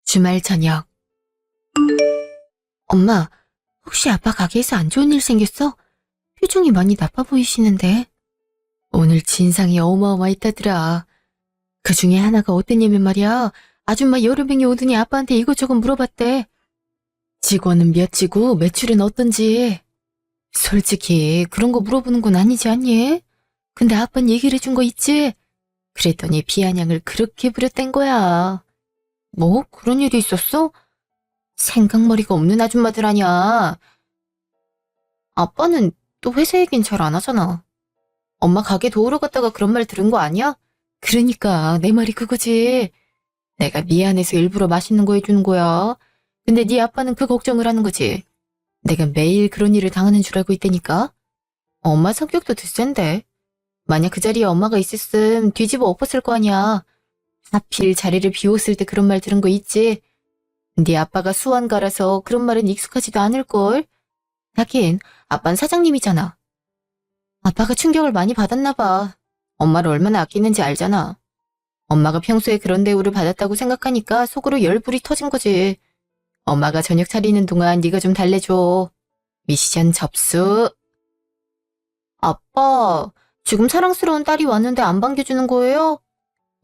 주말 저녁. 엄마, 혹시 아빠 가게에서 안 좋은 일 생겼어? 표정이 많이 나빠 보이시는데. 오늘 진상이 어마어마했다더라. 그 중에 하나가 어땠냐면 말이야. 아줌마 여러 명이 오더니 아빠한테 이것저것 물어봤대. 직원은 몇이고 매출은 어떤지. 솔직히 그런 거 물어보는 건 아니지 않니? 근데 아빠는 얘기를 해준 거 있지? 그랬더니 비아냥을 그렇게 부렸댄 거야. 뭐 그런 일이 있었어? 생각머리가 없는 아줌마들 아냐. 아빠는 또 회사 얘긴 잘 안 하잖아. 엄마 가게 도우러 갔다가 그런 말 들은 거 아니야? 그러니까 내 말이 그거지. 내가 미안해서 일부러 맛있는 거 해주는 거야. 근데 네 아빠는 그 걱정을 하는 거지. 내가 매일 그런 일을 당하는 줄 알고 있다니까. 엄마 성격도 드센데. 만약 그 자리에 엄마가 있었음 뒤집어 엎었을 거 아니야. 하필 자리를 비웠을 때 그런 말 들은 거 있지. 네 아빠가 수완가라서 그런 말은 익숙하지도 않을걸. 하긴 아빠는 사장님이잖아. 아빠가 충격을 많이 받았나 봐. 엄마를 얼마나 아끼는지 알잖아. 엄마가 평소에 그런 대우를 받았다고 생각하니까 속으로 열불이 터진 거지. 엄마가 저녁 차리는 동안 네가 좀 달래줘. 미션 접수. 아빠, 지금 사랑스러운 딸이 왔는데 안 반겨주는 거예요?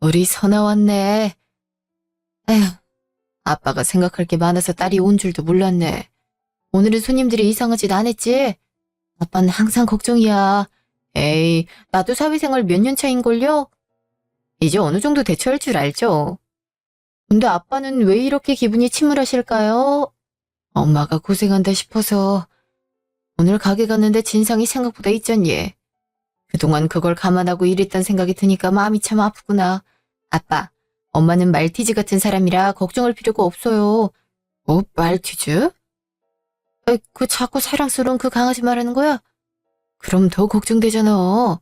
우리 선아 왔네. 에휴, 아빠가 생각할 게 많아서 딸이 온 줄도 몰랐네. 오늘은 손님들이 이상한 짓 안 했지? 아빠는 항상 걱정이야. 에이, 나도 사회생활 몇 년 차인걸요? 이제 어느 정도 대처할 줄 알죠? 근데 아빠는 왜 이렇게 기분이 침울하실까요? 엄마가 고생한다 싶어서. 오늘 가게 갔는데 진상이 생각보다 있잖니. 그동안 그걸 감안하고 일했단 생각이 드니까 마음이 참 아프구나. 아빠, 엄마는 말티즈 같은 사람이라 걱정할 필요가 없어요. 뭐, 말티즈? 그 자꾸 사랑스러운 그 강아지 말하는 거야? 그럼 더 걱정되잖아.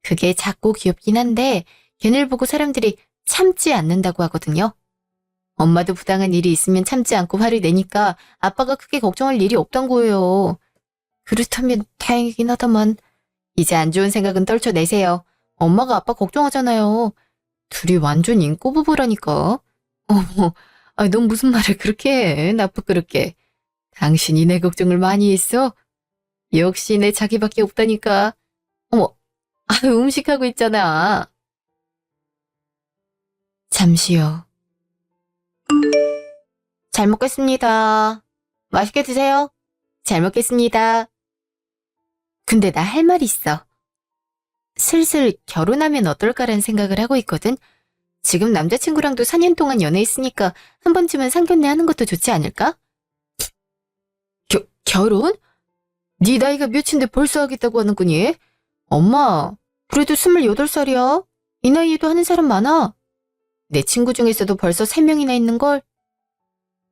그게 작고 귀엽긴 한데 걔를 보고 사람들이 참지 않는다고 하거든요. 엄마도 부당한 일이 있으면 참지 않고 화를 내니까 아빠가 크게 걱정할 일이 없던 거예요. 그렇다면 다행이긴 하다만 이제 안 좋은 생각은 떨쳐내세요. 엄마가 아빠 걱정하잖아요. 둘이 완전 인꼬부부라니까. 어머, 넌 무슨 말을 그렇게 해, 나쁘그렇게. 당신이 내 걱정을 많이 했어? 역시 내 자기밖에 없다니까. 어머, 음식하고 있잖아. 잠시요. 잘 먹겠습니다. 맛있게 드세요. 잘 먹겠습니다. 근데 나 할 말 있어. 슬슬 결혼하면 어떨까라는 생각을 하고 있거든. 지금 남자친구랑도 4년 동안 연애했으니까 한 번쯤은 상견례 하는 것도 좋지 않을까? 결혼? 네 나이가 몇인데 벌써 하겠다고 하는 거니? 엄마, 그래도 28살이야. 이 나이에도 하는 사람 많아. 내 친구 중에서도 벌써 3명이나 있는걸?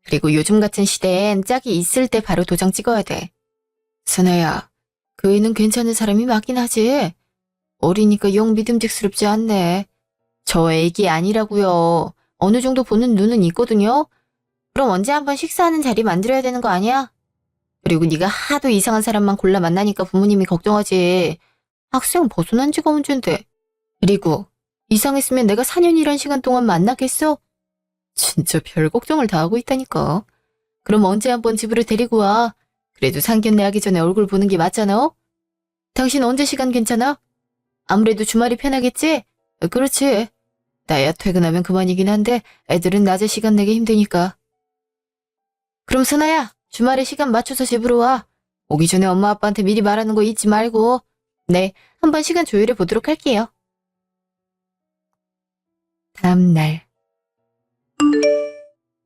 그리고 요즘 같은 시대엔 짝이 있을 때 바로 도장 찍어야 돼. 선아야, 그 애는 괜찮은 사람이 맞긴 하지. 어리니까 영 믿음직스럽지 않네. 저 애기 아니라고요. 어느 정도 보는 눈은 있거든요. 그럼 언제 한번 식사하는 자리 만들어야 되는 거 아니야? 그리고 네가 하도 이상한 사람만 골라 만나니까 부모님이 걱정하지. 학생 벗어난 지가 언젠데. 그리고 이상했으면 내가 4년이란 시간 동안 만나겠어? 진짜 별 걱정을 다 하고 있다니까. 그럼 언제 한번 집으로 데리고 와. 그래도 상견례 하기 전에 얼굴 보는 게 맞잖아. 당신 언제 시간 괜찮아? 아무래도 주말이 편하겠지? 그렇지. 나야 퇴근하면 그만이긴 한데 애들은 낮에 시간 내기 힘드니까. 그럼 선아야, 주말에 시간 맞춰서 집으로 와. 오기 전에 엄마 아빠한테 미리 말하는 거 잊지 말고. 네, 한번 시간 조율해 보도록 할게요. 다음 날.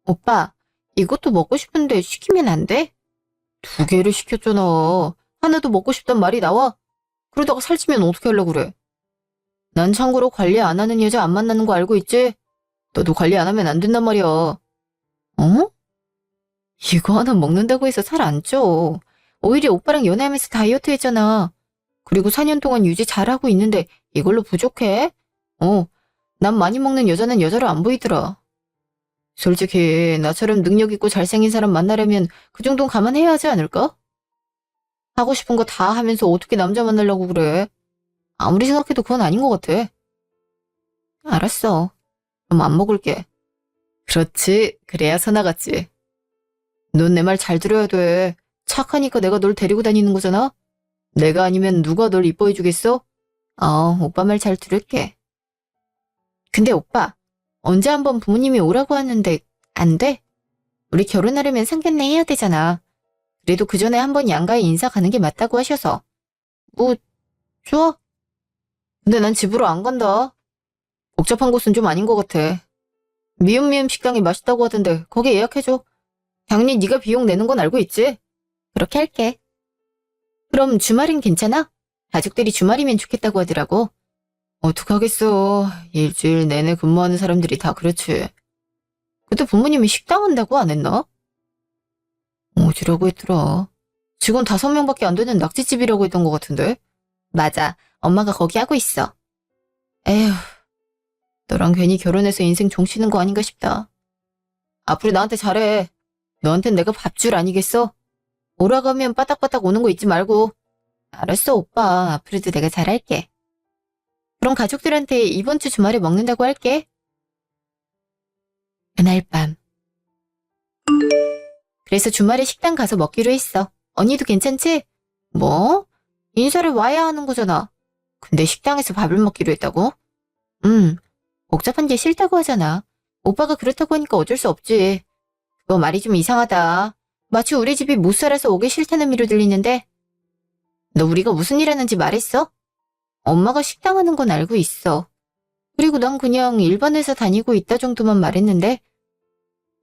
오빠, 이것도 먹고 싶은데 시키면 안 돼? 2개를 시켰잖아. 하나도 먹고 싶단 말이 나와? 그러다가 살찌면 어떻게 하려고 그래? 난 참고로 관리 안 하는 여자 안 만나는 거 알고 있지? 너도 관리 안 하면 안 된단 말이야. 어? 이거 하나 먹는다고 해서 살 안 쪄. 오히려 오빠랑 연애하면서 다이어트 했잖아. 그리고 4년 동안 유지 잘하고 있는데 이걸로 부족해? 난 많이 먹는 여자는 여자로 안 보이더라. 솔직히 나처럼 능력 있고 잘생긴 사람 만나려면 그 정도는 감안해야 하지 않을까? 하고 싶은 거 다 하면서 어떻게 남자 만나려고 그래? 아무리 생각해도 그건 아닌 것 같아. 알았어. 그럼 안 먹을게. 그렇지. 그래야 서나갔지. 넌 내 말 잘 들어야 돼. 착하니까 내가 널 데리고 다니는 거잖아? 내가 아니면 누가 널 이뻐해 주겠어? 오빠 말 잘 들을게. 근데 오빠, 언제 한번 부모님이 오라고 하는데 안 돼? 우리 결혼하려면 상견례 해야 되잖아. 그래도 그 전에 한번 양가에 인사 가는 게 맞다고 하셔서. 뭐, 좋아. 근데 난 집으로 안 간다. 복잡한 곳은 좀 아닌 것 같아. 미음미음 식당이 맛있다고 하던데 거기 예약해줘. 당연히 네가 비용 내는 건 알고 있지? 그렇게 할게. 그럼 주말엔 괜찮아? 가족들이 주말이면 좋겠다고 하더라고. 어떡하겠어. 일주일 내내 근무하는 사람들이 다 그렇지. 그때 부모님이 식당 한다고 안 했나? 어디라고 했더라. 직원 5명밖에 안 되는 낙지집이라고 했던 것 같은데? 맞아. 엄마가 거기 하고 있어. 에휴, 너랑 괜히 결혼해서 인생 종치는 거 아닌가 싶다. 앞으로 나한테 잘해. 너한텐 내가 밥줄 아니겠어? 오라고 하면 빠딱빠딱 오는 거 잊지 말고. 알았어, 오빠. 앞으로도 내가 잘할게. 그럼 가족들한테 이번 주 주말에 먹는다고 할게. 그날 밤. 그래서 주말에 식당 가서 먹기로 했어. 언니도 괜찮지? 뭐? 인사를 와야 하는 거잖아. 근데 식당에서 밥을 먹기로 했다고? 복잡한 게 싫다고 하잖아. 오빠가 그렇다고 하니까 어쩔 수 없지. 그거 말이 좀 이상하다. 마치 우리 집이 못 살아서 오기 싫다는 의미로 들리는데. 너 우리가 무슨 일 하는지 말했어? 엄마가 식당 하는 건 알고 있어. 그리고 난 그냥 일반 회사 다니고 있다 정도만 말했는데.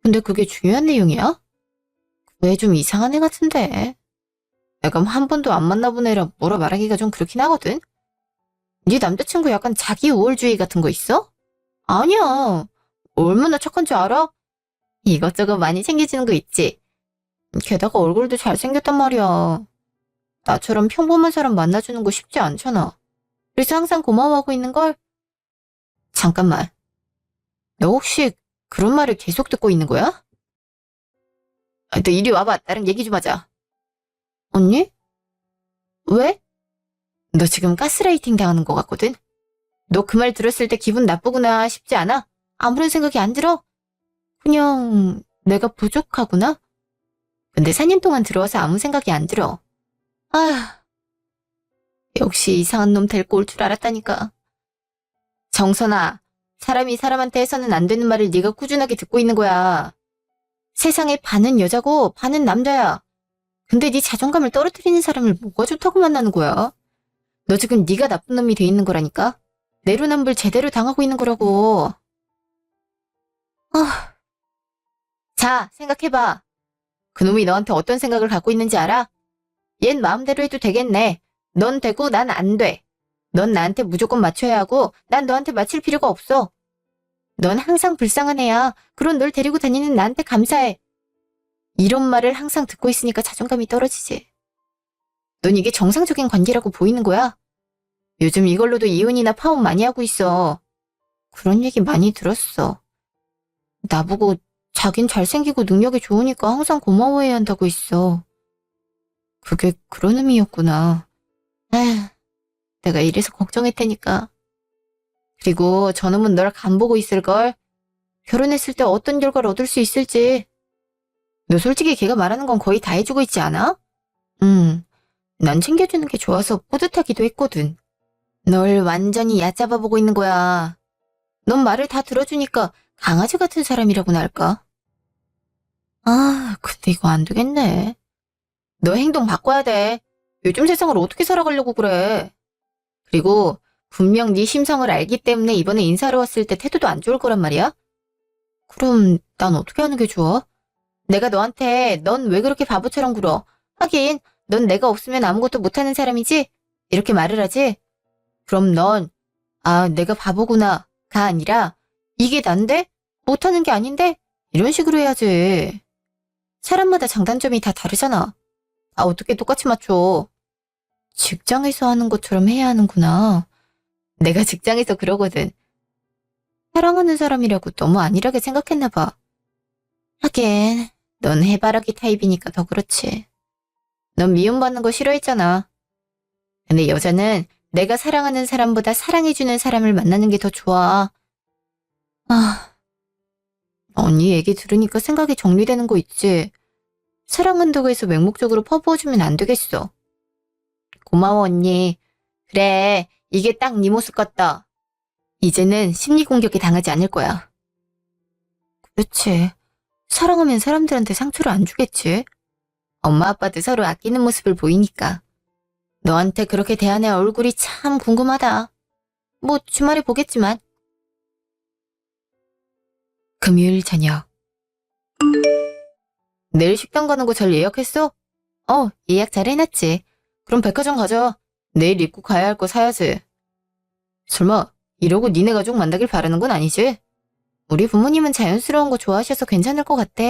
근데 그게 중요한 내용이야? 왜 좀 이상한 애 같은데. 내가 한 번도 안 만나본 애라 뭐라 말하기가 좀 그렇긴 하거든. 네 남자친구 약간 자기 우월주의 같은 거 있어? 아니야. 얼마나 착한 줄 알아? 이것저것 많이 챙겨주는 거 있지. 게다가 얼굴도 잘생겼단 말이야. 나처럼 평범한 사람 만나주는 거 쉽지 않잖아. 그래서 항상 고마워하고 있는걸? 잠깐만. 너 혹시 그런 말을 계속 듣고 있는 거야? 너 이리 와봐. 나랑 얘기 좀 하자. 언니? 왜? 너 지금 가스라이팅 당하는 것 같거든? 너 그 말 들었을 때 기분 나쁘구나 싶지 않아? 아무런 생각이 안 들어? 그냥 내가 부족하구나? 근데 4년 동안 들어와서 아무 생각이 안 들어. 아, 역시 이상한 놈 데리고 올 줄 알았다니까. 정선아, 사람이 사람한테 해서는 안 되는 말을 네가 꾸준하게 듣고 있는 거야. 세상에 반은 여자고 반은 남자야. 근데 네 자존감을 떨어뜨리는 사람을 뭐가 좋다고 만나는 거야? 너 지금 네가 나쁜 놈이 돼 있는 거라니까? 내로남불 제대로 당하고 있는 거라고. 아, 자, 생각해봐. 그놈이 너한테 어떤 생각을 갖고 있는지 알아? 얜 마음대로 해도 되겠네. 넌 되고 난 안 돼. 넌 나한테 무조건 맞춰야 하고 난 너한테 맞출 필요가 없어. 넌 항상 불쌍한 애야. 그런 널 데리고 다니는 나한테 감사해. 이런 말을 항상 듣고 있으니까 자존감이 떨어지지. 넌 이게 정상적인 관계라고 보이는 거야? 요즘 이걸로도 이혼이나 파혼 많이 하고 있어. 그런 얘기 많이 들었어. 나보고 자긴 잘생기고 능력이 좋으니까 항상 고마워해야 한다고 했어. 그게 그런 의미였구나. 에휴, 내가 이래서 걱정했다니까. 그리고 저놈은 널 간보고 있을걸. 결혼했을 때 어떤 결과를 얻을 수 있을지. 너 솔직히 걔가 말하는 건 거의 다 해주고 있지 않아? 난 챙겨주는 게 좋아서 뿌듯하기도 했거든. 널 완전히 얕잡아 보고 있는 거야. 넌 말을 다 들어주니까 강아지 같은 사람이라고나 할까? 근데 이거 안 되겠네. 너 행동 바꿔야 돼. 요즘 세상을 어떻게 살아가려고 그래. 그리고 분명 네 심성을 알기 때문에 이번에 인사하러 왔을 때 태도도 안 좋을 거란 말이야? 그럼 난 어떻게 하는 게 좋아? 내가 너한테 넌 왜 그렇게 바보처럼 굴어? 하긴 넌 내가 없으면 아무것도 못하는 사람이지? 이렇게 말을 하지? 그럼 넌 내가 바보구나가 아니라 이게 난데? 못하는 게 아닌데? 이런 식으로 해야지. 사람마다 장단점이 다 다르잖아. 어떻게 똑같이 맞춰? 직장에서 하는 것처럼 해야 하는구나. 내가 직장에서 그러거든. 사랑하는 사람이라고 너무 안일하게 생각했나 봐. 하긴 넌 해바라기 타입이니까 더 그렇지. 넌 미움받는 거 싫어했잖아. 근데 여자는 내가 사랑하는 사람보다 사랑해주는 사람을 만나는 게 더 좋아. 언니 얘기 들으니까 생각이 정리되는 거 있지. 사랑한다고 해서 맹목적으로 퍼부어주면 안 되겠어. 고마워, 언니. 그래, 이게 딱 네 모습 같다. 이제는 심리 공격에 당하지 않을 거야. 그렇지. 사랑하면 사람들한테 상처를 안 주겠지. 엄마 아빠도 서로 아끼는 모습을 보이니까. 너한테 그렇게 대한 애 얼굴이 참 궁금하다. 뭐 주말에 보겠지만. 금요일 저녁. 내일 식당 가는 거 잘 예약했어? 예약 잘 해놨지. 그럼 백화점 가자. 내일 입고 가야 할 거 사야지. 설마 이러고 니네 가족 만나길 바라는 건 아니지? 우리 부모님은 자연스러운 거 좋아하셔서 괜찮을 것 같아.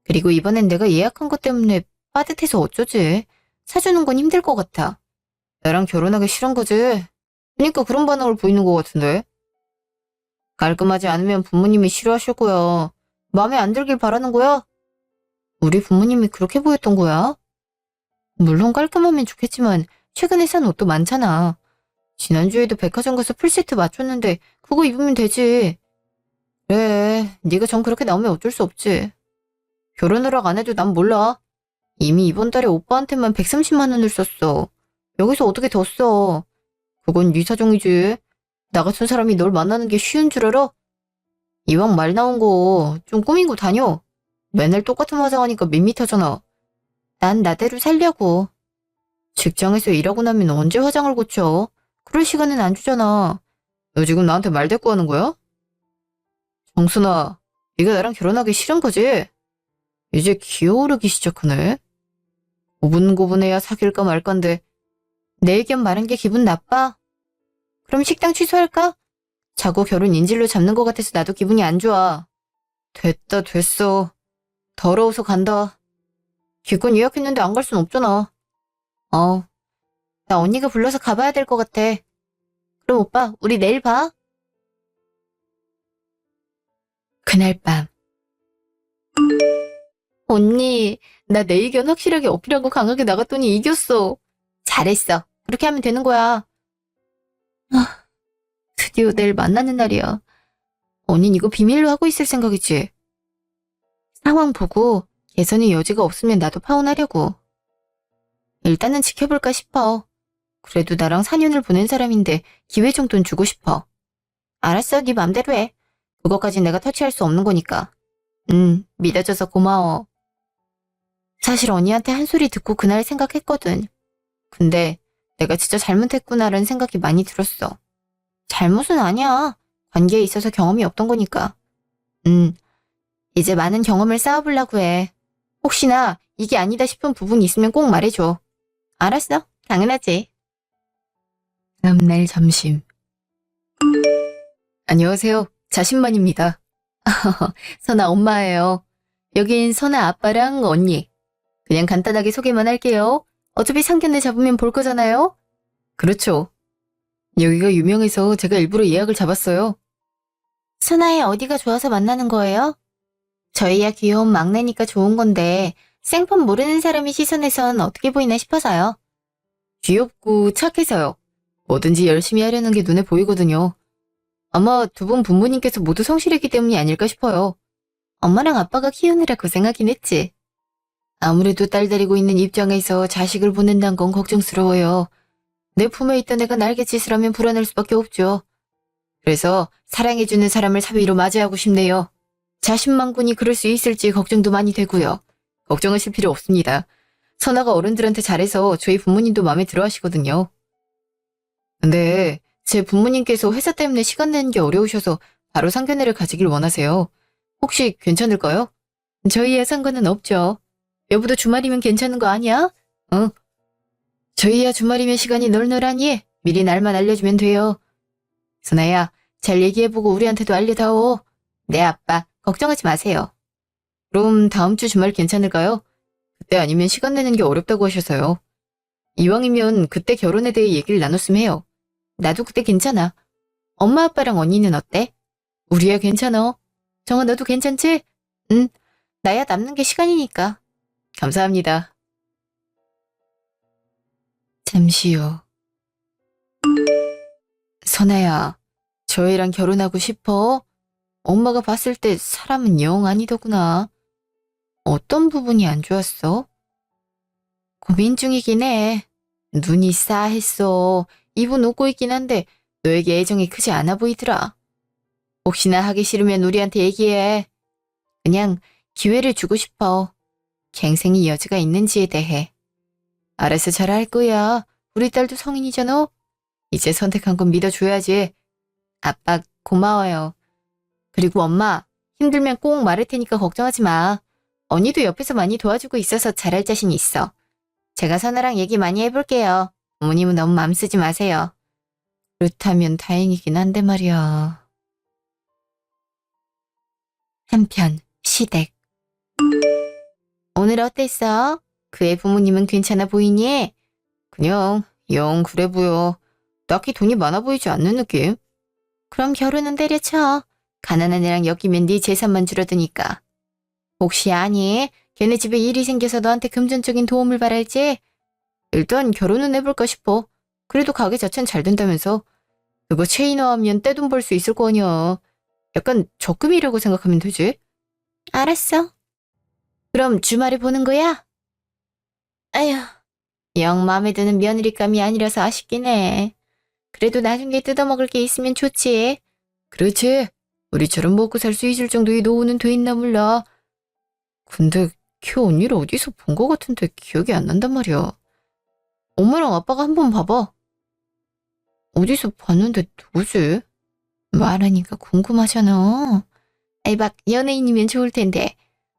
그리고 이번엔 내가 예약한 것 때문에 빠듯해서 어쩌지? 사주는 건 힘들 것 같아. 나랑 결혼하기 싫은 거지? 그러니까 그런 반응을 보이는 것 같은데. 깔끔하지 않으면 부모님이 싫어하실 거야. 마음에 안 들길 바라는 거야? 우리 부모님이 그렇게 보였던 거야? 물론 깔끔하면 좋겠지만 최근에 산 옷도 많잖아. 지난주에도 백화점 가서 풀세트 맞췄는데 그거 입으면 되지. 그래, 네가 정 그렇게 나오면 어쩔 수 없지. 결혼 허락 안 해도 난 몰라. 이미 이번 달에 오빠한테만 130만 원을 썼어. 여기서 어떻게 더 써? 그건 네 사정이지. 나 같은 사람이 널 만나는 게 쉬운 줄 알아? 이왕 말 나온 거 좀 꾸미고 다녀. 맨날 똑같은 화장하니까 밋밋하잖아. 난 나대로 살려고. 직장에서 일하고 나면 언제 화장을 고쳐? 그럴 시간은 안 주잖아. 너 지금 나한테 말 대꾸 하는 거야? 정순아, 네가 나랑 결혼하기 싫은 거지? 이제 기어오르기 시작하네. 고분고분해야 사귈까 말까인데 내 의견 말한 게 기분 나빠? 그럼 식당 취소할까? 자꾸 결혼 인질로 잡는 것 같아서 나도 기분이 안 좋아. 됐다 됐어. 더러워서 간다. 기권 예약했는데 안 갈 순 없잖아. 나 언니가 불러서 가봐야 될 것 같아. 그럼 오빠, 우리 내일 봐. 그날 밤. 언니, 나 내 의견 확실하게 어필하고 강하게 나갔더니 이겼어. 잘했어. 그렇게 하면 되는 거야. 드디어 내일 만나는 날이야. 언닌 이거 비밀로 하고 있을 생각이지? 상황 보고 개선의 여지가 없으면 나도 파혼하려고. 일단은 지켜볼까 싶어. 그래도 나랑 4년을 보낸 사람인데 기회 정도는 주고 싶어. 알았어, 네 맘대로 해. 그것까진 내가 터치할 수 없는 거니까. 믿어줘서 고마워. 사실 언니한테 한 소리 듣고 그날 생각했거든. 근데 내가 진짜 잘못했구나라는 생각이 많이 들었어. 잘못은 아니야. 관계에 있어서 경험이 없던 거니까. 이제 많은 경험을 쌓아보려고 해. 혹시나 이게 아니다 싶은 부분이 있으면 꼭 말해줘. 알았어. 당연하지. 다음날 점심. 안녕하세요. 자신만입니다. 선아 엄마예요. 여긴 선아 아빠랑 언니. 그냥 간단하게 소개만 할게요. 어차피 상견례 잡으면 볼 거잖아요. 그렇죠. 여기가 유명해서 제가 일부러 예약을 잡았어요. 선아의 어디가 좋아서 만나는 거예요? 저희야 귀여운 막내니까 좋은 건데 생판 모르는 사람이 시선에선 어떻게 보이나 싶어서요. 귀엽고 착해서요. 뭐든지 열심히 하려는 게 눈에 보이거든요. 아마 두 분 부모님께서 모두 성실했기 때문이 아닐까 싶어요. 엄마랑 아빠가 키우느라 고생하긴 했지. 아무래도 딸 데리고 있는 입장에서 자식을 보낸다는 건 걱정스러워요. 내 품에 있던 애가 날갯짓을 하면 불안할 수밖에 없죠. 그래서 사랑해주는 사람을 사위로 맞이하고 싶네요. 자신만군이 그럴 수 있을지 걱정도 많이 되고요. 걱정하실 필요 없습니다. 선아가 어른들한테 잘해서 저희 부모님도 마음에 들어 하시거든요. 근데 제 부모님께서 회사 때문에 시간 내는 게 어려우셔서 바로 상견례를 가지길 원하세요. 혹시 괜찮을까요? 저희야 상관은 없죠. 여보도 주말이면 괜찮은 거 아니야? 응. 저희야 주말이면 시간이 널널하니 미리 날만 알려주면 돼요. 선아야, 잘 얘기해보고 우리한테도 알려다오. 네 아빠, 걱정하지 마세요. 그럼 다음 주 주말 괜찮을까요? 그때 아니면 시간 내는 게 어렵다고 하셔서요. 이왕이면 그때 결혼에 대해 얘기를 나눴으면 해요. 나도 그때 괜찮아. 엄마 아빠랑 언니는 어때? 우리야 괜찮아. 정아 너도 괜찮지? 응. 나야 남는 게 시간이니까. 감사합니다. 잠시 후. 선아야, 저 애랑 결혼하고 싶어? 엄마가 봤을 때 사람은 영 아니더구나. 어떤 부분이 안 좋았어? 고민 중이긴 해. 눈이 싸했어. 입은 웃고 있긴 한데 너에게 애정이 크지 않아 보이더라. 혹시나 하기 싫으면 우리한테 얘기해. 그냥 기회를 주고 싶어. 갱생이 여지가 있는지에 대해. 알아서 잘할 거야. 우리 딸도 성인이잖아. 이제 선택한 건 믿어줘야지. 아빠 고마워요. 그리고 엄마 힘들면 꼭 말할 테니까 걱정하지 마. 언니도 옆에서 많이 도와주고 있어서 잘할 자신 있어. 제가 선아랑 얘기 많이 해볼게요. 어머님은 너무 맘 쓰지 마세요. 그렇다면 다행이긴 한데 말이야. 한편 시댁. 오늘 어땠어? 그의 부모님은 괜찮아 보이니? 그냥 영 그래 보여. 딱히 돈이 많아 보이지 않는 느낌? 그럼 결혼은 때려쳐. 가난한 애랑 엮이면 네 재산만 줄어드니까. 혹시 아니? 걔네 집에 일이 생겨서 너한테 금전적인 도움을 바랄지? 일단 결혼은 해볼까 싶어. 그래도 가게 자체는 잘 된다면서. 그거 체인화하면 떼돈 벌 수 있을 거 아니야. 약간 적금이라고 생각하면 되지? 알았어. 그럼 주말에 보는 거야? 아휴, 영 마음에 드는 며느리감이 아니라서 아쉽긴 해. 그래도 나중에 뜯어먹을 게 있으면 좋지. 그렇지. 우리처럼 먹고 살 수 있을 정도의 노후는 돼 있나 몰라. 근데 걔 언니를 어디서 본 거 같은데 기억이 안 난단 말이야. 엄마랑 아빠가 한번 봐봐. 어디서 봤는데 누구지? 말하니까 궁금하잖아. 아이 막 연예인이면 좋을 텐데.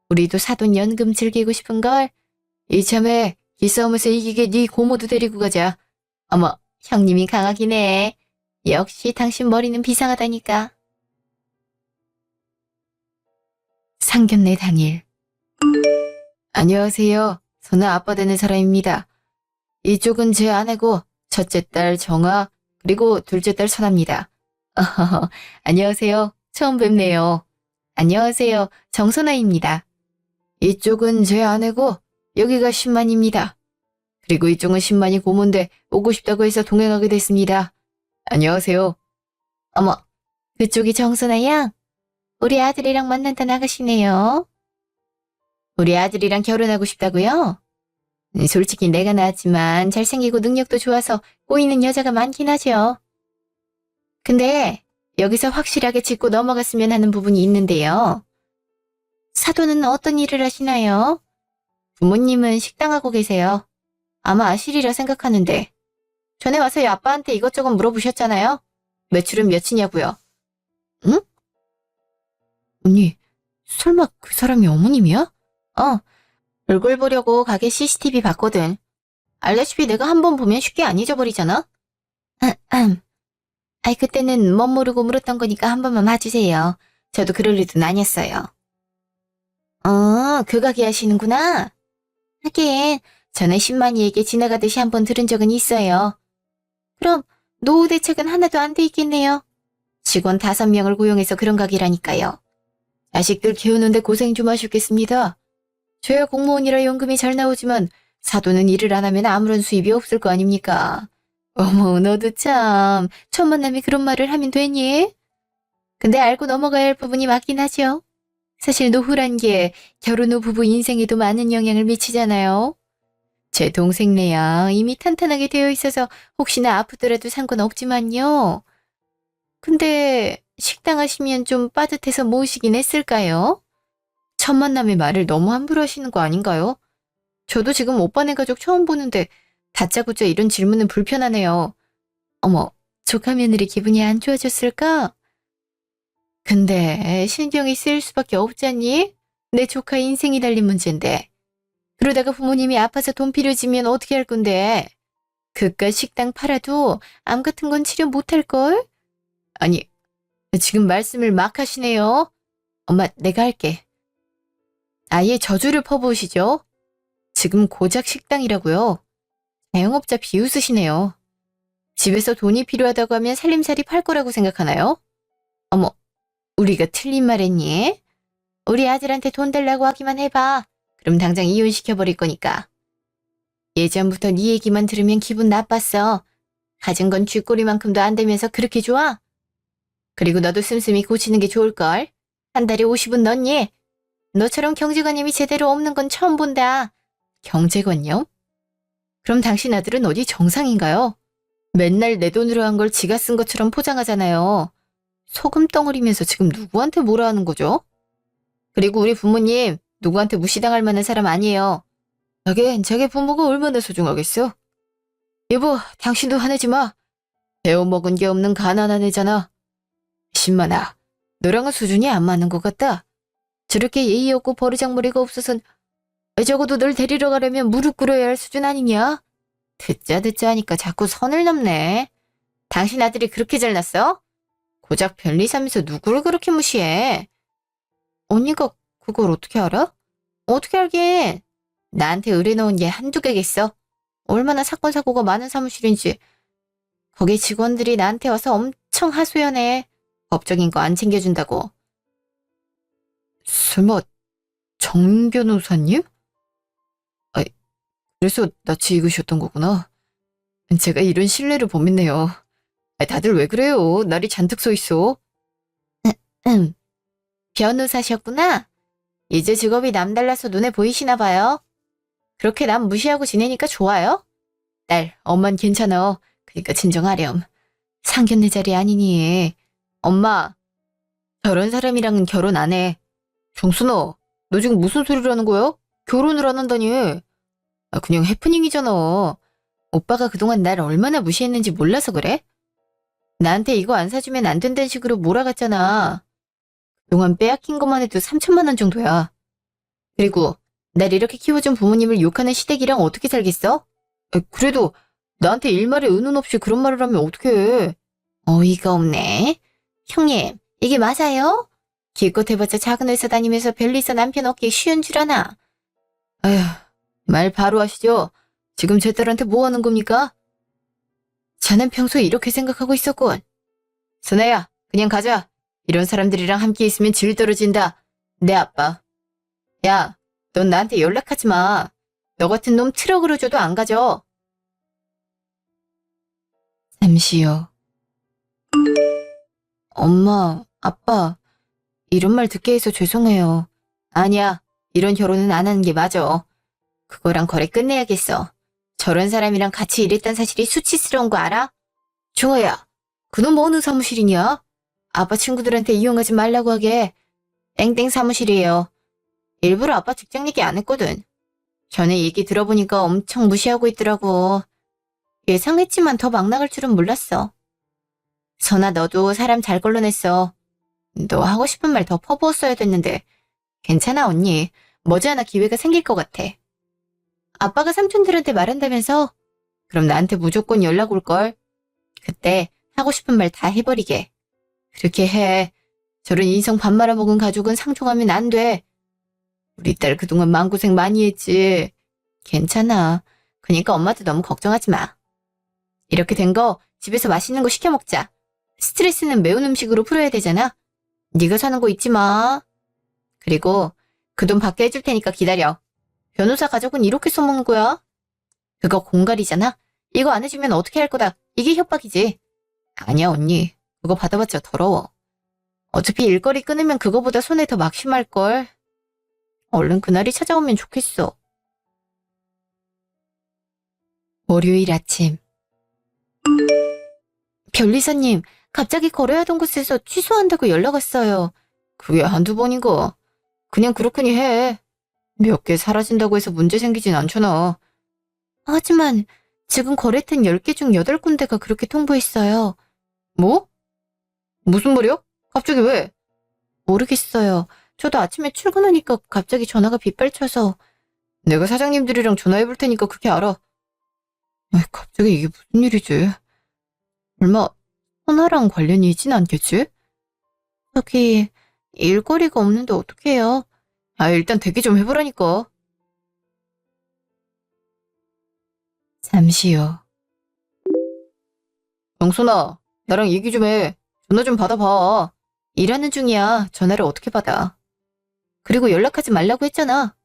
우리도 사돈 연금 즐기고 싶은걸. 이참에 이 싸움에서 이기게 네 고모도 데리고 가자. 어머, 형님이 강하긴 해. 역시 당신 머리는 비상하다니까. 상견례 당일. 안녕하세요. 저는 아빠 되는 사람입니다. 이쪽은 제 아내고 첫째 딸 정아 그리고 둘째 딸 선아입니다. 안녕하세요. 처음 뵙네요. 안녕하세요. 정선아입니다. 이쪽은 제 아내고 여기가 신만입니다. 그리고 이쪽은 신만이 고모인데 오고 싶다고 해서 동행하게 됐습니다. 안녕하세요. 어머, 그쪽이 정선아 양? 우리 아들이랑 만난다 나가시네요. 우리 아들이랑 결혼하고 싶다고요? 솔직히 내가 낳았지만 잘생기고 능력도 좋아서 꼬이는 여자가 많긴 하죠. 근데 여기서 확실하게 짚고 넘어갔으면 하는 부분이 있는데요. 사돈은 어떤 일을 하시나요? 부모님은 식당하고 계세요. 아마 아시리라 생각하는데. 전에 와서 아빠한테 이것저것 물어보셨잖아요. 매출은 몇이냐고요. 응? 언니, 설마 그 사람이 어머님이야? 얼굴 보려고 가게 CCTV 봤거든. 알다시피 내가 한 번 보면 쉽게 안 잊어버리잖아? 아이, 그때는 멋 모르고 물었던 거니까 한 번만 봐주세요. 저도 그럴 일은 아니었어요. 그 가게 하시는구나. 하긴, 전에 신만이에게 지나가듯이 한 번 들은 적은 있어요. 그럼 노후 대책은 하나도 안 돼 있겠네요. 직원 5명을 고용해서 그런 가게라니까요. 자식들 키우는데 고생 좀 하셨겠습니다. 저야 공무원이라 연금이 잘 나오지만 사돈은 일을 안 하면 아무런 수입이 없을 거 아닙니까? 어머, 너도 참 첫 만남에 그런 말을 하면 되니? 근데 알고 넘어가야 할 부분이 맞긴 하죠. 사실 노후란 게 결혼 후 부부 인생에도 많은 영향을 미치잖아요. 제 동생네야 이미 탄탄하게 되어 있어서 혹시나 아프더라도 상관없지만요. 근데 식당 하시면 좀 빠듯해서 모으시긴 했을까요? 첫 만남에 말을 너무 함부로 하시는 거 아닌가요? 저도 지금 오빠네 가족 처음 보는데 다짜고짜 이런 질문은 불편하네요. 어머, 조카 며느리 기분이 안 좋아졌을까? 근데 신경이 쓰일 수밖에 없잖니? 내 조카 인생이 달린 문제인데. 그러다가 부모님이 아파서 돈 필요지면 어떻게 할 건데? 그깟 식당 팔아도 암 같은 건 치료 못할걸? 아니, 지금 말씀을 막 하시네요. 엄마, 내가 할게. 아예 저주를 퍼부으시죠? 지금 고작 식당이라고요. 자영업자 비웃으시네요. 집에서 돈이 필요하다고 하면 살림살이 팔 거라고 생각하나요? 어머, 우리가 틀린 말 했니? 우리 아들한테 돈 달라고 하기만 해봐. 그럼 당장 이혼시켜버릴 거니까. 예전부터 네 얘기만 들으면 기분 나빴어. 가진 건 쥐꼬리만큼도 안 되면서 그렇게 좋아? 그리고 너도 씀씀이 고치는 게 좋을걸? 한 달에 50은 넣니? 너처럼 경제관념이 제대로 없는 건 처음 본다. 경제관념? 그럼 당신 아들은 어디 정상인가요? 맨날 내 돈으로 한 걸 지가 쓴 것처럼 포장하잖아요. 소금 덩어리면서 지금 누구한테 뭐라 하는 거죠? 그리고 우리 부모님 누구한테 무시당할 만한 사람 아니에요. 하긴 자기 부모가 얼마나 소중하겠어? 여보, 당신도 화내지 마. 배워먹은 게 없는 가난한 애잖아. 신만아, 너랑은 수준이 안 맞는 것 같다. 저렇게 예의 없고 버르장머리가 없어선 적어도 널 데리러 가려면 무릎 꿇어야 할 수준 아니냐? 듣자 하니까 자꾸 선을 넘네. 당신 아들이 그렇게 잘났어? 고작 변리사면서 누구를 그렇게 무시해? 언니가 그걸 어떻게 알아? 어떻게 알긴. 나한테 의뢰놓은 게 한두 개겠어. 얼마나 사건 사고가 많은 사무실인지. 거기 직원들이 나한테 와서 엄청 하소연해. 법적인 거 안 챙겨준다고. 설마 정 변호사님? 아, 그래서 낯이 익으셨던 거구나. 제가 이런 신뢰를 못 믿네요. 다들 왜 그래요? 날이 잔뜩 서 있어. 변호사셨구나. 이제 직업이 남달라서 눈에 보이시나 봐요. 그렇게 남 무시하고 지내니까 좋아요? 딸, 엄만 괜찮아. 그러니까 진정하렴. 상견례 자리 아니니. 엄마, 저런 사람이랑은 결혼 안 해. 정순아, 너 지금 무슨 소리를 하는 거야? 결혼을 안 한다니. 그냥 해프닝이잖아. 오빠가 그동안 날 얼마나 무시했는지 몰라서 그래? 나한테 이거 안 사주면 안 된다는 식으로 몰아갔잖아. 그동안 빼앗긴 것만 해도 3천만 원 정도야. 그리고 날 이렇게 키워준 부모님을 욕하는 시댁이랑 어떻게 살겠어? 그래도 나한테 일말의 의논 없이 그런 말을 하면 어떡해. 어이가 없네. 형님, 이게 맞아요? 기껏 해봤자 작은 회사 다니면서 별리사 남편 얻기 쉬운 줄 아나? 아휴, 말 바로 하시죠. 지금 제 딸한테 뭐 하는 겁니까? 자넨 평소에 이렇게 생각하고 있었군. 선아야, 그냥 가자. 이런 사람들이랑 함께 있으면 질 떨어진다. 내 아빠. 야, 넌 나한테 연락하지 마. 너 같은 놈 트럭으로 줘도 안 가져. 잠시요. 엄마, 아빠, 이런 말 듣게 해서 죄송해요. 아니야, 이런 결혼은 안 하는 게 맞아. 그거랑 거래 끝내야겠어. 저런 사람이랑 같이 일했단 사실이 수치스러운 거 알아? 종호야, 그놈 어느 사무실이냐? 아빠 친구들한테 이용하지 말라고 하게. 땡땡 사무실이에요. 일부러 아빠 직장 얘기 안 했거든. 전에 얘기 들어보니까 엄청 무시하고 있더라고. 예상했지만 더 막 나갈 줄은 몰랐어. 선아, 너도 사람 잘 걸러냈어. 너 하고 싶은 말 더 퍼부었어야 됐는데. 괜찮아, 언니. 머지않아 기회가 생길 것 같아. 아빠가 삼촌들한테 말한다면서? 그럼 나한테 무조건 연락 올걸. 그때 하고 싶은 말 다 해버리게. 그렇게 해. 저런 인성 밥 말아먹은 가족은 상종하면 안 돼. 우리 딸 그동안 마음고생 많이 했지. 괜찮아. 그러니까 엄마도 너무 걱정하지 마. 이렇게 된 거 집에서 맛있는 거 시켜 먹자. 스트레스는 매운 음식으로 풀어야 되잖아. 네가 사는 거 잊지 마. 그리고 그 돈 받게 해줄 테니까 기다려. 변호사 가족은 이렇게 써먹는 거야. 그거 공갈이잖아. 이거 안 해주면 어떻게 할 거다. 이게 협박이지. 아니야, 언니. 그거 받아봤자 더러워. 어차피 일거리 끊으면 그거보다 손에 더 막심할걸. 얼른 그날이 찾아오면 좋겠어. 월요일 아침. 변리사님, 갑자기 거래하던 곳에서 취소한다고 연락 왔어요. 그게 한두 번인가. 그냥 그렇거니 해. 몇 개 사라진다고 해서 문제 생기진 않잖아. 하지만 지금 거래된 10개 중 8군데가 그렇게 통보했어요. 뭐? 무슨 말이야? 갑자기 왜? 모르겠어요. 저도 아침에 출근하니까 갑자기 전화가 빗발쳐서. 내가 사장님들이랑 전화해볼 테니까 그렇게 알아. 갑자기 이게 무슨 일이지? 얼마 선아랑 관련이 있진 않겠지? 저기 일거리가 없는데 어떡해요? 일단 대기 좀 해보라니까. 잠시요. 정순아, 나랑 얘기 좀 해. 전화 좀 받아봐. 일하는 중이야. 전화를 어떻게 받아. 그리고 연락하지 말라고 했잖아.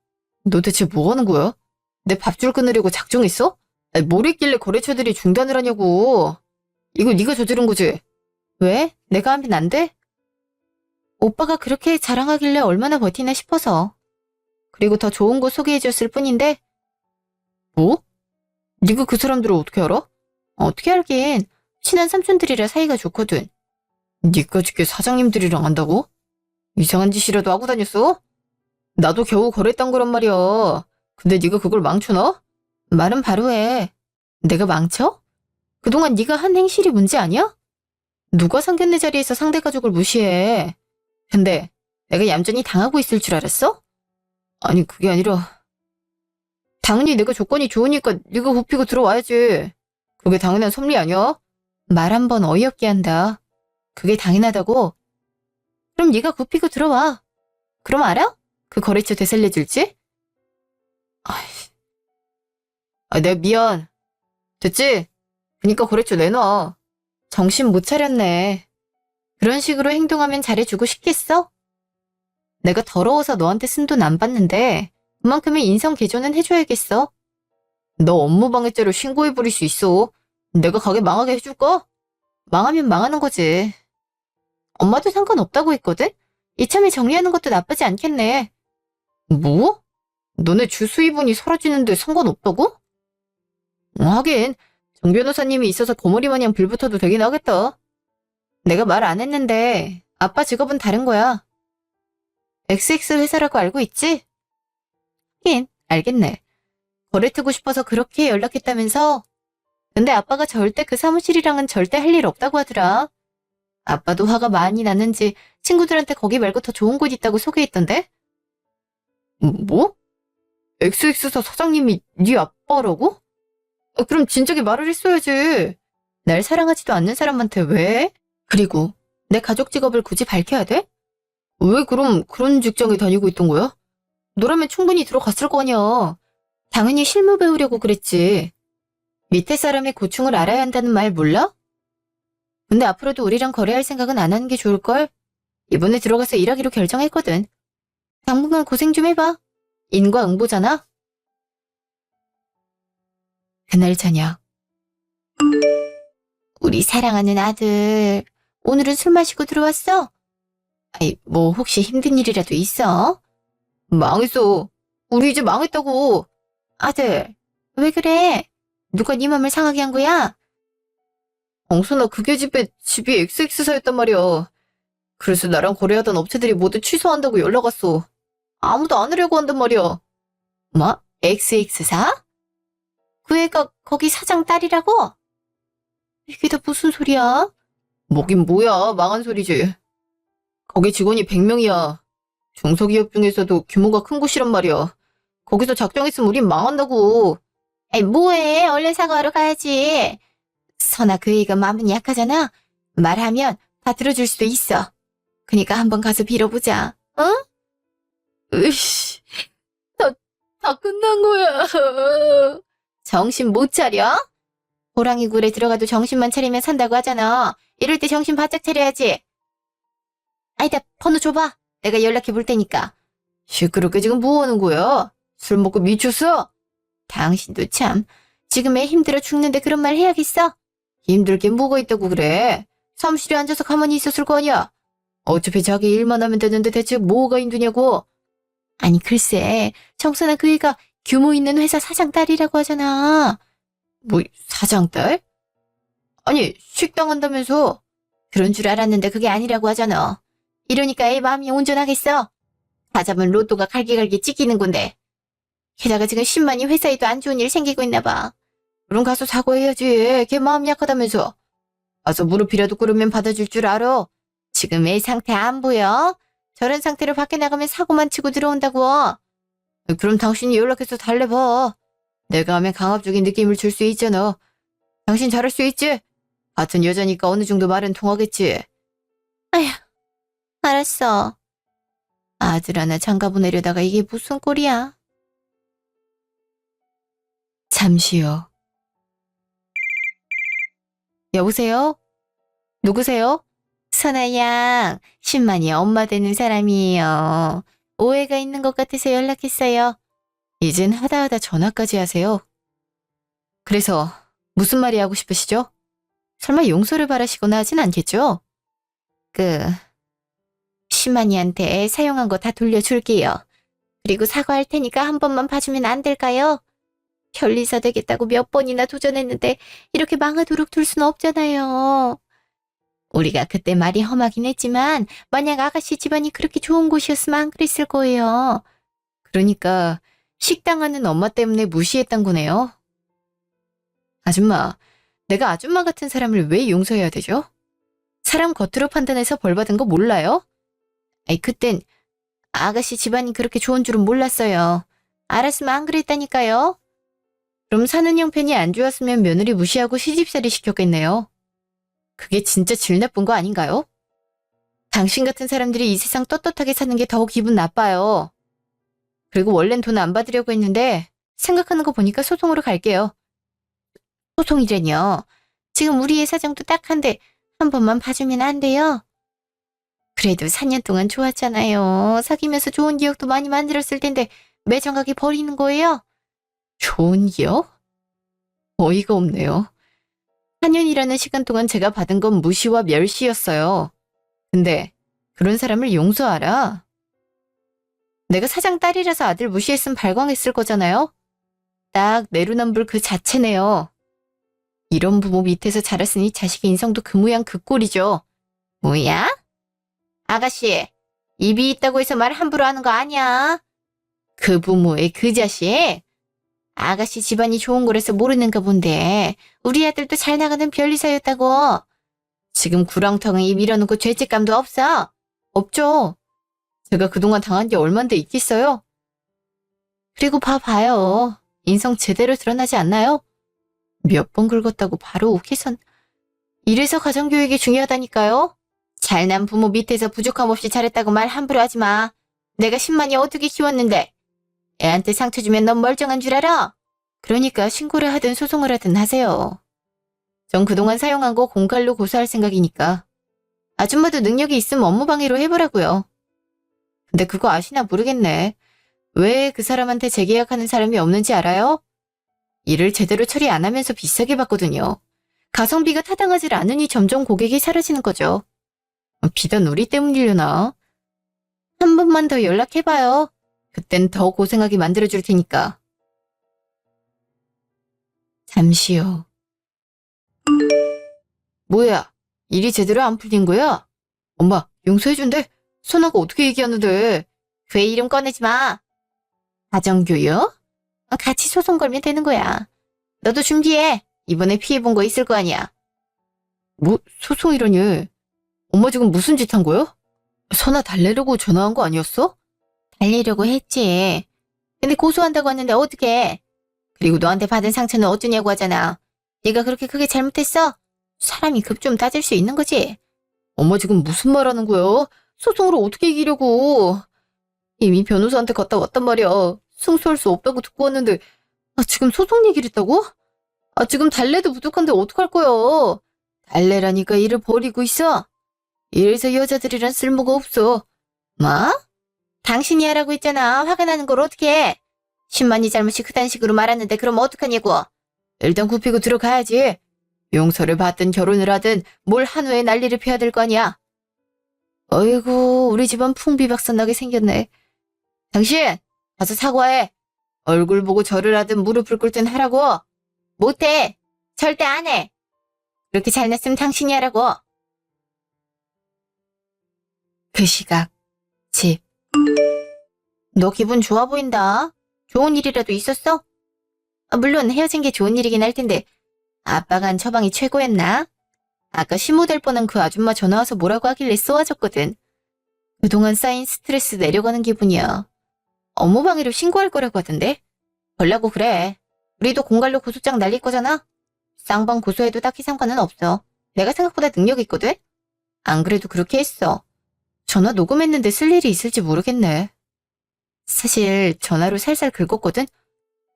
너 대체 뭐 하는 거야? 내 밥줄 끊으려고 작정했어? 뭘 했길래 거래처들이 중단을 하냐고. 이거 네가 저지른 거지? 왜? 내가 하면 안 돼? 오빠가 그렇게 자랑하길래 얼마나 버티나 싶어서. 그리고 더 좋은 곳 소개해줬을 뿐인데. 뭐? 네가 그 사람들을 어떻게 알아? 어떻게 알긴. 친한 삼촌들이라 사이가 좋거든. 네가 직계 사장님들이랑 한다고? 이상한 짓이라도 하고 다녔어? 나도 겨우 거래했단 거란 말이야. 근데 네가 그걸 망쳐놔? 말은 바로 해. 내가 망쳐? 그동안 네가 한 행실이 문제 아니야? 누가 상견례 자리에서 상대 가족을 무시해. 근데 내가 얌전히 당하고 있을 줄 알았어? 아니 그게 아니라 당연히 내가 조건이 좋으니까 네가 굽히고 들어와야지. 그게 당연한 섭리 아니야? 말 한 번 어이없게 한다. 그게 당연하다고? 그럼 네가 굽히고 들어와. 그럼 알아? 그 거래처 되살려줄지? 내가 미안. 됐지? 그니까 거래처 내놔. 정신 못 차렸네. 그런 식으로 행동하면 잘해주고 싶겠어? 내가 더러워서 너한테 쓴 돈 안 받는데 그만큼의 인성 개조는 해줘야겠어. 너 업무방해죄로 신고해버릴 수 있어. 내가 가게 망하게 해줄까? 망하면 망하는 거지. 엄마도 상관없다고 했거든? 이참에 정리하는 것도 나쁘지 않겠네. 뭐? 너네 주 수입원이 사라지는데 상관없다고? 하긴 정 변호사님이 있어서 거머리 마냥 빌붙어도 되긴 하겠다. 내가 말 안 했는데 아빠 직업은 다른 거야. XX 회사라고 알고 있지? 하긴 알겠네. 거래 트고 싶어서 그렇게 연락했다면서? 근데 아빠가 절대 그 사무실이랑은 절대 할 일 없다고 하더라. 아빠도 화가 많이 났는지 친구들한테 거기 말고 더 좋은 곳 있다고 소개했던데? 뭐? XX사 사장님이 네 아빠라고? 그럼 진작에 말을 했어야지. 날 사랑하지도 않는 사람한테 왜? 그리고 내 가족 직업을 굳이 밝혀야 돼? 왜 그럼 그런 직장에 다니고 있던 거야? 너라면 충분히 들어갔을 거 아니야. 당연히 실무 배우려고 그랬지. 밑에 사람의 고충을 알아야 한다는 말 몰라? 근데 앞으로도 우리랑 거래할 생각은 안 하는 게 좋을걸? 이번에 들어가서 일하기로 결정했거든. 당분간 고생 좀 해봐. 인과응보잖아. 그날 저녁. 우리 사랑하는 아들, 오늘은 술 마시고 들어왔어? 아이, 뭐 혹시 힘든 일이라도 있어? 망했어. 우리 이제 망했다고. 아들, 왜 그래? 누가 네 맘을 상하게 한 거야? 엉순아, 그게 집이 XX사였단 말이야. 그래서 나랑 거래하던 업체들이 모두 취소한다고 연락 왔어. 아무도 안 하려고 한단 말이야. 뭐? XX사? 그 애가 거기 사장 딸이라고? 이게 다 무슨 소리야? 뭐긴 뭐야, 망한 소리지. 거기 직원이 100명이야. 중소기업 중에서도 규모가 큰 곳이란 말이야. 거기서 작정했으면 우린 망한다고. 에이, 뭐해? 얼른 사과하러 가야지. 선아, 그 애가 마음은 약하잖아. 말하면 다 들어줄 수도 있어. 그니까 한번 가서 빌어보자. 어? 으이씨, 다 끝난 거야. 정신 못 차려? 호랑이 굴에 들어가도 정신만 차리면 산다고 하잖아. 이럴 때 정신 바짝 차려야지. 아이다, 번호 줘봐. 내가 연락해 볼 테니까. 시끄럽게 지금 뭐 하는 거야? 술 먹고 미쳤어? 당신도 참. 지금 애 힘들어 죽는데 그런 말 해야겠어? 힘들 게 뭐가 있다고 그래? 사무실에 앉아서 가만히 있었을 거 아니야? 어차피 자기 일만 하면 되는데 대체 뭐가 힘드냐고? 아니 글쎄, 정선아 그 애가 규모 있는 회사 사장 딸이라고 하잖아. 뭐 사장 딸? 아니 식당 한다면서. 그런 줄 알았는데 그게 아니라고 하잖아. 이러니까 애 마음이 온전하겠어? 다 잡은 로또가 갈기갈기 찢기는 건데. 게다가 지금 10만이 회사에도 안 좋은 일 생기고 있나 봐. 그럼 가서 사과해야지. 걔 마음 약하다면서. 가서 무릎이라도 꿇으면 받아줄 줄 알아. 지금 애 상태 안 보여? 저런 상태로 밖에 나가면 사고만 치고 들어온다고. 그럼 당신이 연락해서 달래봐. 내가 하면 강압적인 느낌을 줄 수 있잖아. 당신 잘할 수 있지? 같은 여자니까 어느 정도 말은 통하겠지. 아휴, 알았어. 아들 하나 장가 보내려다가 이게 무슨 꼴이야. 잠시요. 여보세요? 누구세요? 선아 양, 10만이 엄마 되는 사람이에요. 오해가 있는 것 같아서 연락했어요. 이젠 하다하다 전화까지 하세요. 그래서 무슨 말이 하고 싶으시죠? 설마 용서를 바라시거나 하진 않겠죠? 시만이한테 사용한 거 다 돌려줄게요. 그리고 사과할 테니까 한 번만 봐주면 안 될까요? 변리사 되겠다고 몇 번이나 도전했는데 이렇게 망하도록 둘 순 없잖아요. 우리가 그때 말이 험하긴 했지만 만약 아가씨 집안이 그렇게 좋은 곳이었으면 안 그랬을 거예요. 그러니까 식당하는 엄마 때문에 무시했단 거네요. 아줌마, 내가 아줌마 같은 사람을 왜 용서해야 되죠? 사람 겉으로 판단해서 벌 받은 거 몰라요? 아이, 그땐 아가씨 집안이 그렇게 좋은 줄은 몰랐어요. 알았으면 안 그랬다니까요. 그럼 사는 형편이 안 좋았으면 며느리 무시하고 시집살이 시켰겠네요. 그게 진짜 질 나쁜 거 아닌가요? 당신 같은 사람들이 이 세상 떳떳하게 사는 게 더 기분 나빠요. 그리고 원래는 돈 안 받으려고 했는데 생각하는 거 보니까 소송으로 갈게요. 소송이라뇨. 지금 우리의 사정도 딱한데 한 번만 봐주면 안 돼요? 그래도 4년 동안 좋았잖아요. 사귀면서 좋은 기억도 많이 만들었을 텐데 매정하게 버리는 거예요? 좋은 기억? 어이가 없네요. 4년이라는 시간 동안 제가 받은 건 무시와 멸시였어요. 근데 그런 사람을 용서하라? 내가 사장 딸이라서 아들 무시했으면 발광했을 거잖아요? 딱 내로남불 그 자체네요. 이런 부모 밑에서 자랐으니 자식의 인성도 그 모양 그 꼴이죠. 뭐야? 아가씨, 입이 있다고 해서 말 함부로 하는 거 아니야. 그 부모의 그 자식? 아가씨 집안이 좋은 거라서 모르는가 본데 우리 아들도 잘 나가는 변리사였다고. 지금 구렁텅이 입 밀어놓고 죄책감도 없어? 없죠. 제가 그동안 당한 게 얼만데 있겠어요? 그리고 봐봐요. 인성 제대로 드러나지 않나요? 몇 번 긁었다고 바로 오케선. 이래서 가정교육이 중요하다니까요. 잘난 부모 밑에서 부족함 없이 잘했다고 말 함부로 하지 마. 내가 10만이 어떻게 키웠는데. 애한테 상처 주면 넌 멀쩡한 줄 알아? 그러니까 신고를 하든 소송을 하든 하세요. 전 그동안 사용한 거 공갈로 고소할 생각이니까. 아줌마도 능력이 있으면 업무방해로 해보라고요. 근데 그거 아시나 모르겠네. 왜 그 사람한테 재계약하는 사람이 없는지 알아요? 일을 제대로 처리 안 하면서 비싸게 받거든요. 가성비가 타당하지 않으니 점점 고객이 사라지는 거죠. 비단 우리 때문이려나? 한 번만 더 연락해봐요. 그땐 더 고생하게 만들어줄 테니까. 잠시요. 뭐야? 일이 제대로 안 풀린 거야? 엄마, 용서해준대? 선아가 어떻게 얘기하는데? 그 이름 꺼내지 마. 가정교육? 같이 소송 걸면 되는 거야. 너도 준비해. 이번에 피해본 거 있을 거 아니야. 뭐, 소송이라니. 엄마 지금 무슨 짓 한 거야? 선아 달래려고 전화한 거 아니었어? 달래려고 했지. 근데 고소한다고 하는데 어떡해. 그리고 너한테 받은 상처는 어쩌냐고 하잖아. 네가 그렇게 크게 잘못했어? 사람이 급 좀 따질 수 있는 거지. 엄마 지금 무슨 말 하는 거야? 소송으로 어떻게 이기려고. 이미 변호사한테 갔다 왔단 말이야. 승소할 수 없다고 듣고 왔는데 지금 소송 얘기를 했다고? 지금 달래도 부족한데 어떡할 거야. 달래라니까 일을 버리고 있어. 이래서 여자들이란 쓸모가 없어. 뭐? 당신이 하라고 했잖아. 화가 나는 걸 어떻게 해? 10만이 잘못이 그딴 식으로 말았는데 그럼 어떡하냐고. 일단 굽히고 들어가야지. 용서를 받든 결혼을 하든 뭘 한 후에 난리를 펴야 될 거 아니야. 어이구, 우리 집안 풍비박산나게 생겼네. 당신, 가서 사과해. 얼굴 보고 절을 하든 무릎을 꿇든 하라고. 못해. 절대 안 해. 그렇게 잘났으면 당신이 하라고. 그 시각, 집. 너 기분 좋아 보인다. 좋은 일이라도 있었어? 물론 헤어진 게 좋은 일이긴 할 텐데 아빠가 한 처방이 최고였나? 아까 시모될 뻔한 그 아줌마 전화 와서 뭐라고 하길래 쏘아줬거든. 그동안 쌓인 스트레스 내려가는 기분이야. 업무방해로 신고할 거라고 하던데? 걸라고 그래. 우리도 공갈로 고소장 날릴 거잖아? 쌍방 고소해도 딱히 상관은 없어. 내가 생각보다 능력이 있거든? 안 그래도 그렇게 했어. 전화 녹음했는데 쓸 일이 있을지 모르겠네. 사실 전화로 살살 긁었거든?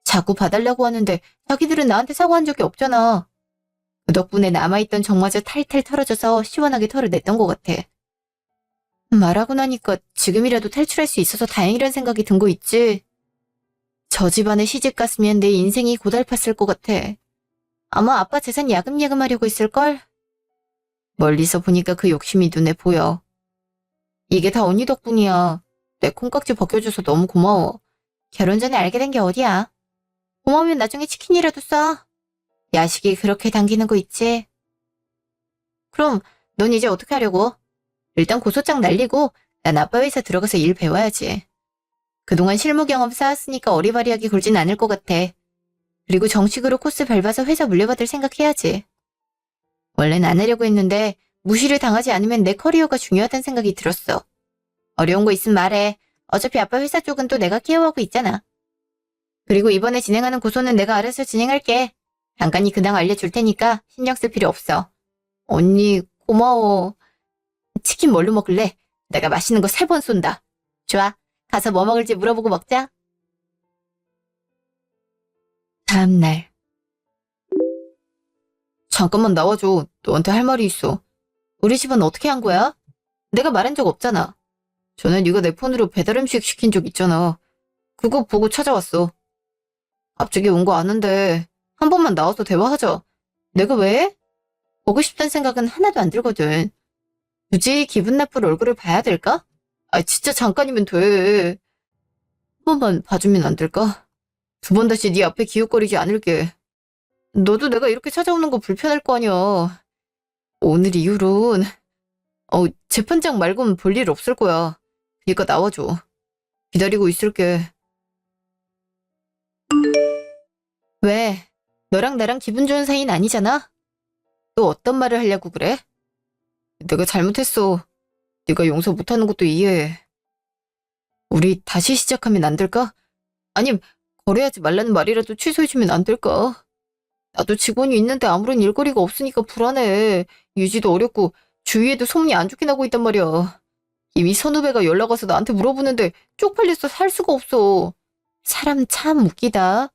자꾸 봐달라고 하는데 자기들은 나한테 사과한 적이 없잖아. 그 덕분에 남아있던 정마저 탈탈 털어져서 시원하게 털어냈던 것 같아. 말하고 나니까 지금이라도 탈출할 수 있어서 다행이란 생각이 든 거 있지. 저 집안에 시집 갔으면 내 인생이 고달팠을 것 같아. 아마 아빠 재산 야금야금 하려고 했을걸? 멀리서 보니까 그 욕심이 눈에 보여. 이게 다 언니 덕분이야. 내 콩깍지 벗겨줘서 너무 고마워. 결혼 전에 알게 된 게 어디야. 고마우면 나중에 치킨이라도 쏴. 야식이 그렇게 당기는 거 있지? 그럼 넌 이제 어떻게 하려고? 일단 고소장 날리고 난 아빠 회사 들어가서 일 배워야지. 그동안 실무 경험 쌓았으니까 어리바리하게 굴진 않을 것 같아. 그리고 정식으로 코스 밟아서 회사 물려받을 생각해야지. 원래는 안 하려고 했는데 무시를 당하지 않으면 내 커리어가 중요하다는 생각이 들었어. 어려운 거 있으면 말해. 어차피 아빠 회사 쪽은 또 내가 케어하고 있잖아. 그리고 이번에 진행하는 고소는 내가 알아서 진행할게. 간간히 근황 알려줄 테니까 신경 쓸 필요 없어. 언니 고마워. 치킨 뭘로 먹을래? 내가 맛있는 거 3번 쏜다. 좋아. 가서 뭐 먹을지 물어보고 먹자. 다음 날. 잠깐만 나와줘. 너한테 할 말이 있어. 우리 집은 어떻게 한 거야? 내가 말한 적 없잖아. 전에 네가 내 폰으로 배달 음식 시킨 적 있잖아. 그거 보고 찾아왔어. 갑자기 온 거 아는데 한 번만 나와서 대화하자. 내가 왜? 보고 싶다는 생각은 하나도 안 들거든. 굳이 기분 나쁠 얼굴을 봐야 될까? 아, 진짜 잠깐이면 돼. 한 번만 봐주면 안 될까? 2번 다시 네 앞에 기웃거리지 않을게. 너도 내가 이렇게 찾아오는 거 불편할 거 아니야. 오늘 이후론 재판장 말고는 볼 일 없을 거야. 그러니까 나와줘. 기다리고 있을게. 왜? 너랑 나랑 기분 좋은 사이는 아니잖아? 또 어떤 말을 하려고 그래? 내가 잘못했어. 네가 용서 못하는 것도 이해해. 우리 다시 시작하면 안 될까? 아님 거래하지 말라는 말이라도 취소해주면 안 될까? 나도 직원이 있는데 아무런 일거리가 없으니까 불안해. 유지도 어렵고 주위에도 소문이 안 좋게 나고 있단 말이야. 이미 선후배가 연락 와서 나한테 물어보는데 쪽팔려서 살 수가 없어. 사람 참 웃기다.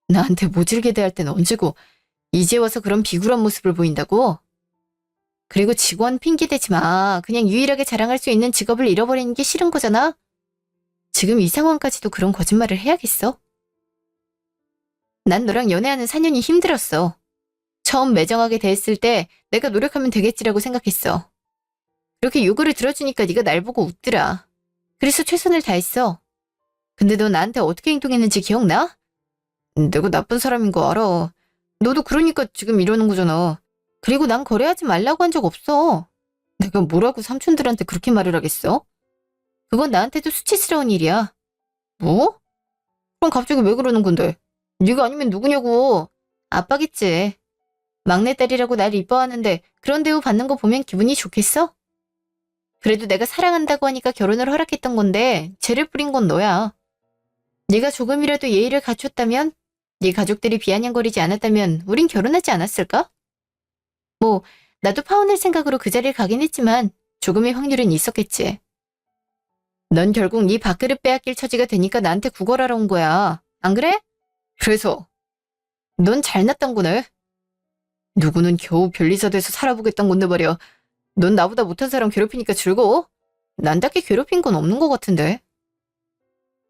나한테 모질게 대할 땐 언제고 이제 와서 그런 비굴한 모습을 보인다고? 그리고 직원 핑계대지 마. 그냥 유일하게 자랑할 수 있는 직업을 잃어버리는 게 싫은 거잖아? 지금 이 상황까지도 그런 거짓말을 해야겠어? 난 너랑 연애하는 4년이 힘들었어. 처음 매정하게 대했을 때 내가 노력하면 되겠지라고 생각했어. 그렇게 요구를 들어주니까 네가 날 보고 웃더라. 그래서 최선을 다했어. 근데 너 나한테 어떻게 행동했는지 기억나? 내가 나쁜 사람인 거 알아. 너도 그러니까 지금 이러는 거잖아. 그리고 난 거래하지 말라고 한 적 없어. 내가 뭐라고 삼촌들한테 그렇게 말을 하겠어? 그건 나한테도 수치스러운 일이야. 뭐? 그럼 갑자기 왜 그러는 건데? 네가 아니면 누구냐고. 아빠겠지. 막내딸이라고 날 이뻐하는데 그런 대우 받는 거 보면 기분이 좋겠어? 그래도 내가 사랑한다고 하니까 결혼을 허락했던 건데 죄를 뿌린 건 너야. 네가 조금이라도 예의를 갖췄다면, 네 가족들이 비아냥거리지 않았다면 우린 결혼하지 않았을까? 뭐 나도 파혼할 생각으로 그 자리를 가긴 했지만 조금의 확률은 있었겠지. 넌 결국 네 밥그릇 빼앗길 처지가 되니까 나한테 구걸하러 온 거야. 안 그래? 그래서 넌 잘났단 거네. 누구는 겨우 변리사 돼서 살아보겠단 건데 말이야. 넌 나보다 못한 사람 괴롭히니까 즐거워? 난 딱히 괴롭힌 건 없는 것 같은데.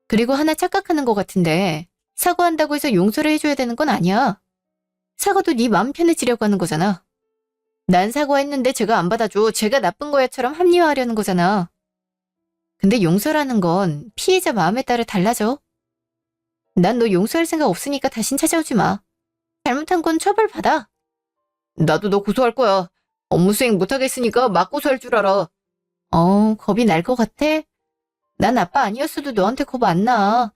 그리고 하나 착각하는 것 같은데 사과한다고 해서 용서를 해줘야 되는 건 아니야. 사과도 네 마음 편해지려고 하는 거잖아. 난 사과했는데 제가 안 받아줘. 제가 나쁜 거야처럼 합리화하려는 거잖아. 근데 용서라는 건 피해자 마음에 따라 달라져. 난 너 용서할 생각 없으니까 다신 찾아오지 마. 잘못한 건 처벌받아. 나도 너 고소할 거야. 업무 수행 못하겠으니까 막 고소할 줄 알아. 겁이 날 것 같아? 난 아빠 아니었어도 너한테 겁 안 나.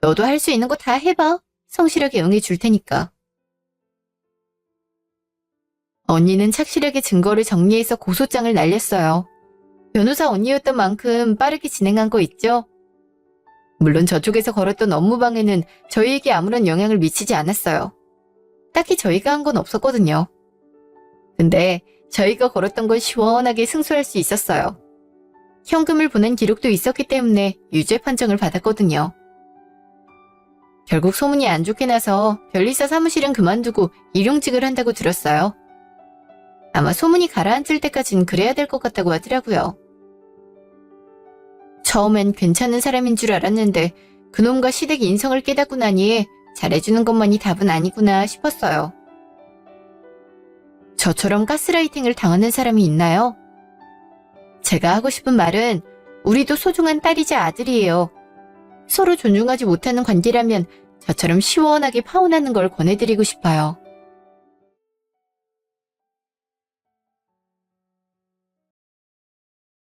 너도 할 수 있는 거 다 해봐. 성실하게 응해줄 테니까. 언니는 착실하게 증거를 정리해서 고소장을 날렸어요. 변호사 언니였던 만큼 빠르게 진행한 거 있죠? 물론 저쪽에서 걸었던 업무방해는 저희에게 아무런 영향을 미치지 않았어요. 딱히 저희가 한 건 없었거든요. 근데 저희가 걸었던 건 시원하게 승소할 수 있었어요. 현금을 보낸 기록도 있었기 때문에 유죄 판정을 받았거든요. 결국 소문이 안 좋게 나서 변리사 사무실은 그만두고 일용직을 한다고 들었어요. 아마 소문이 가라앉을 때까진 그래야 될 것 같다고 하더라고요. 처음엔 괜찮은 사람인 줄 알았는데 그놈과 시댁 인성을 깨닫고 나니 잘해주는 것만이 답은 아니구나 싶었어요. 저처럼 가스라이팅을 당하는 사람이 있나요? 제가 하고 싶은 말은 우리도 소중한 딸이자 아들이에요. 서로 존중하지 못하는 관계라면 저처럼 시원하게 파혼하는 걸 권해드리고 싶어요.